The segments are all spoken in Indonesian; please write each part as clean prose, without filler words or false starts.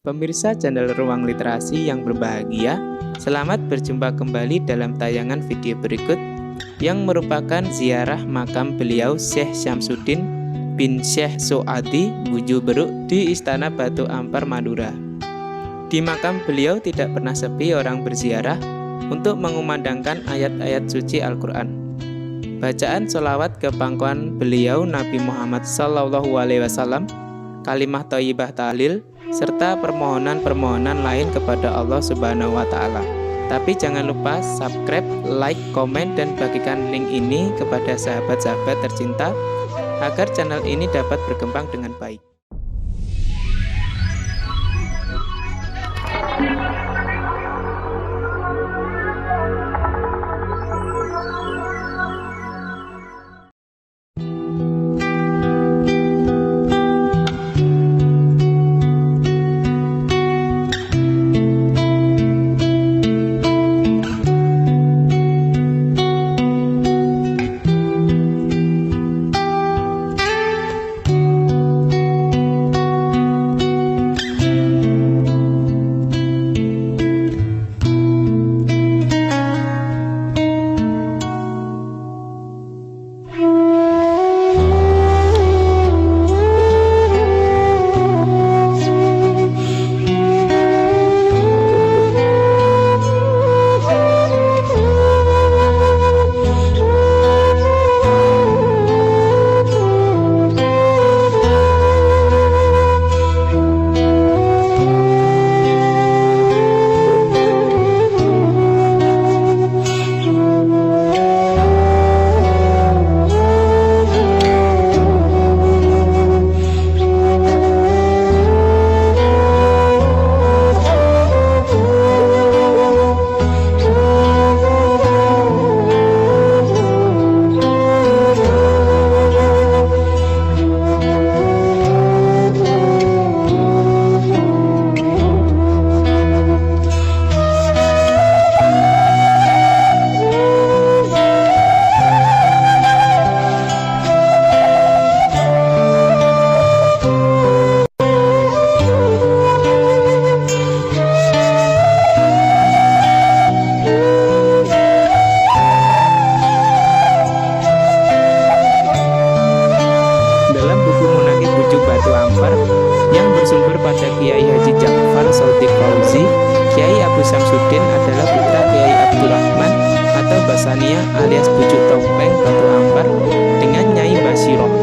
Pemirsa channel Ruang Literasi yang berbahagia, selamat berjumpa kembali dalam tayangan video berikut yang merupakan ziarah makam beliau Syekh Syamsuddin bin Syekh Soadi Buju Beruk di Istana Batu Ampar, Madura. Di makam beliau tidak pernah sepi orang berziarah untuk mengumandangkan ayat-ayat suci Al-Quran. Bacaan sholawat ke pangkuan beliau Nabi Muhammad SAW, kalimah thayyibah tahlil, serta permohonan-permohonan lain kepada Allah Subhanahu wa Ta'ala. Tapi jangan lupa subscribe, like, komen, dan bagikan link ini kepada sahabat-sahabat tercinta agar channel ini dapat berkembang dengan baik. Yang bersumber pada Kiai Haji Ja'far Shadiq Fauzi, Kiai Abu Syamsuddin adalah putra Kiai Abdurrahman atau Basania alias Bujuk Topeng Batu Ampar dengan Nyai Basiroh.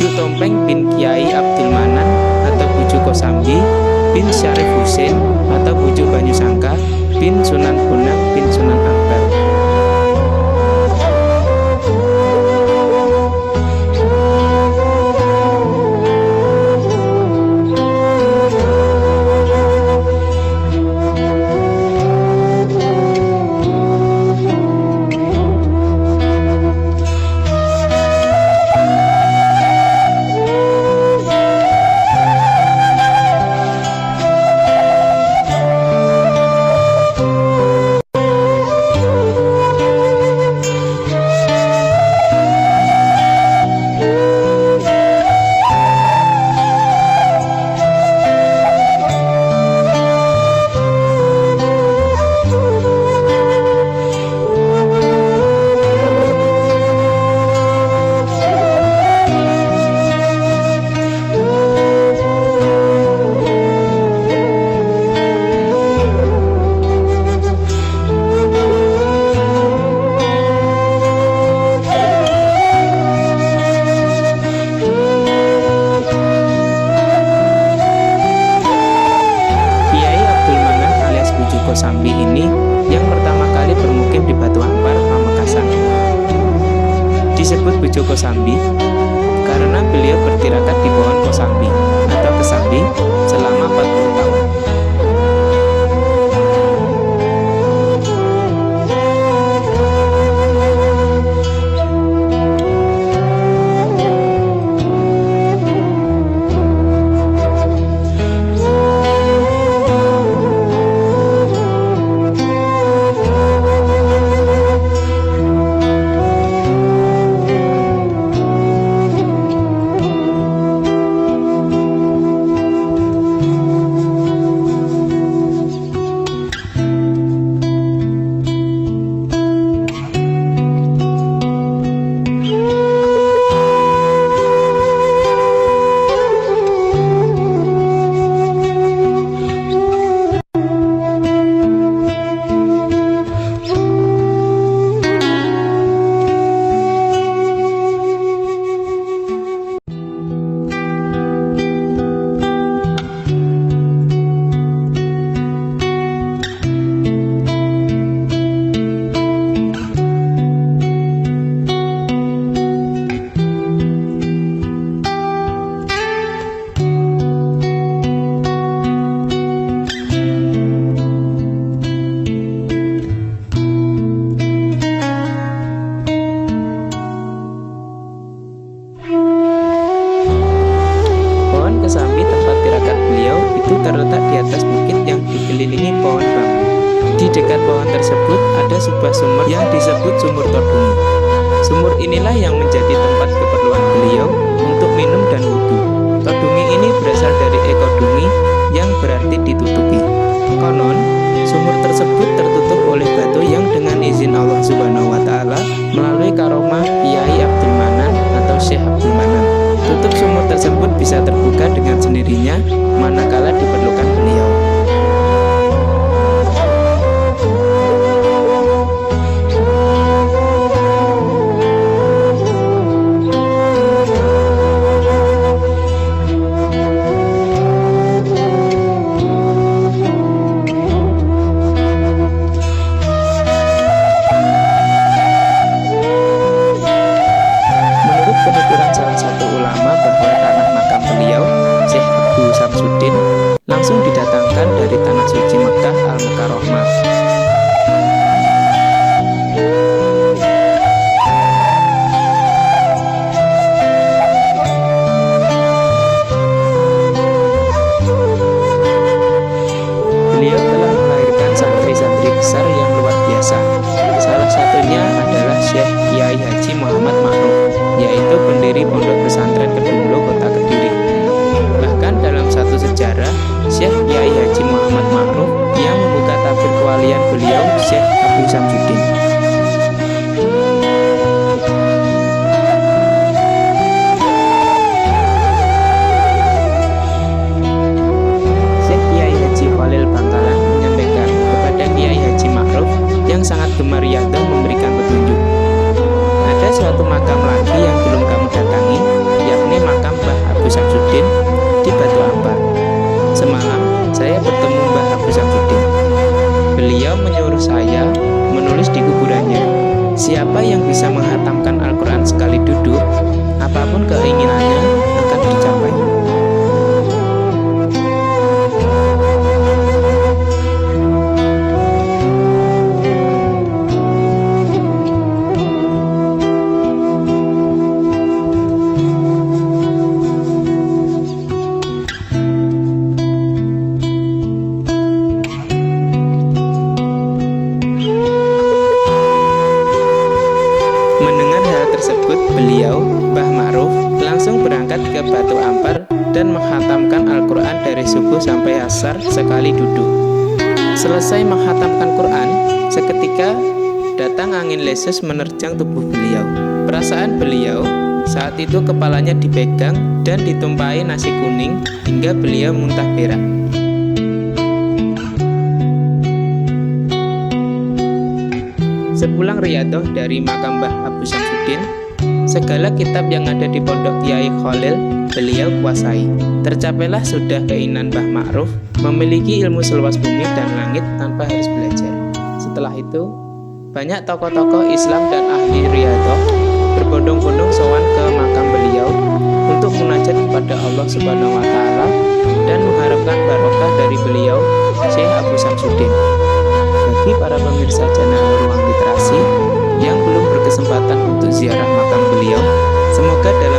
Bujuk Tompeng bin Kiai Abdul Manan atau Bujuk Kosambi bin Syarif Husin atau Bujuk Banyusangka bin Sunan Bonang bin Sunan Ampel. Kosambi ini yang pertama kali bermukim di Batu Ampar, Pamekasan. Disebut Bujuk Kosambi karena beliau bertirakat di pohon Kosambi atau Kesambi selama 40 tahun. Kesambi tempat tirakat beliau itu terletak di atas bukit yang dikelilingi pohon bambu. Di dekat pohon tersebut ada sebuah sumur yang disebut Sumur Todungi. Sumur inilah yang menjadi tempat keperluan beliau untuk minum dan wudhu. Todungi ini berasal dari ekodungi yang berarti ditutupi. Konon, sumur tersebut tertutup oleh batu yang dengan izin Allah Subhanahu wa Ta'ala melalui karomah Kiai Abdul Manan atau Syekh Abdul Manan. Tutup sumur tersebut bisa terbuka dengan sendirinya manakala diperlukan beliau. Penuturan salah satu ulama bahwa tanah makam beliau, Syekh Abu Samsudin, langsung didatangkan dari tanah suci Mekah Al-Mukarramah. Beliau telah melahirkan santri-santri besar yang luar biasa. Salah satunya adalah Syekh Kiai Haji Muhammad Ma'ruf, yaitu pendiri Pondok Pesantren Kedunglo, Kota Kediri. Bahkan dalam satu sejarah, Syekh Kiai Haji Muhammad Ma'ruf yang membuka tabir kewalian langsung berangkat ke Batu Ampar dan menghatamkan Al-Quran dari subuh sampai asar sekali duduk. Selesai menghatamkan Quran, seketika datang angin lesus menerjang tubuh beliau. Perasaan beliau saat itu kepalanya dipegang dan ditumpahi nasi kuning hingga beliau muntah berak. Sepulang riyadoh dari makam Mbah Abu Syamsuddin, segala kitab yang ada di pondok Kiai Khalil beliau kuasai. Tercapailah sudah keinginan Mbah Ma'ruf memiliki ilmu seluas bumi dan langit tanpa harus belajar. Setelah itu, banyak tokoh-tokoh Islam dan ahli riyadoh berbondong-bondong sowan ke makam beliau untuk munajat kepada Allah Subhanahu wa Ta'ala dan mengharapkan barokah dari beliau Syekh Abu Syamsuddin. Bagi para pemirsa channel Ruang Literasi yang belum berkesempatan untuk ziarah makam beliau, semoga dalam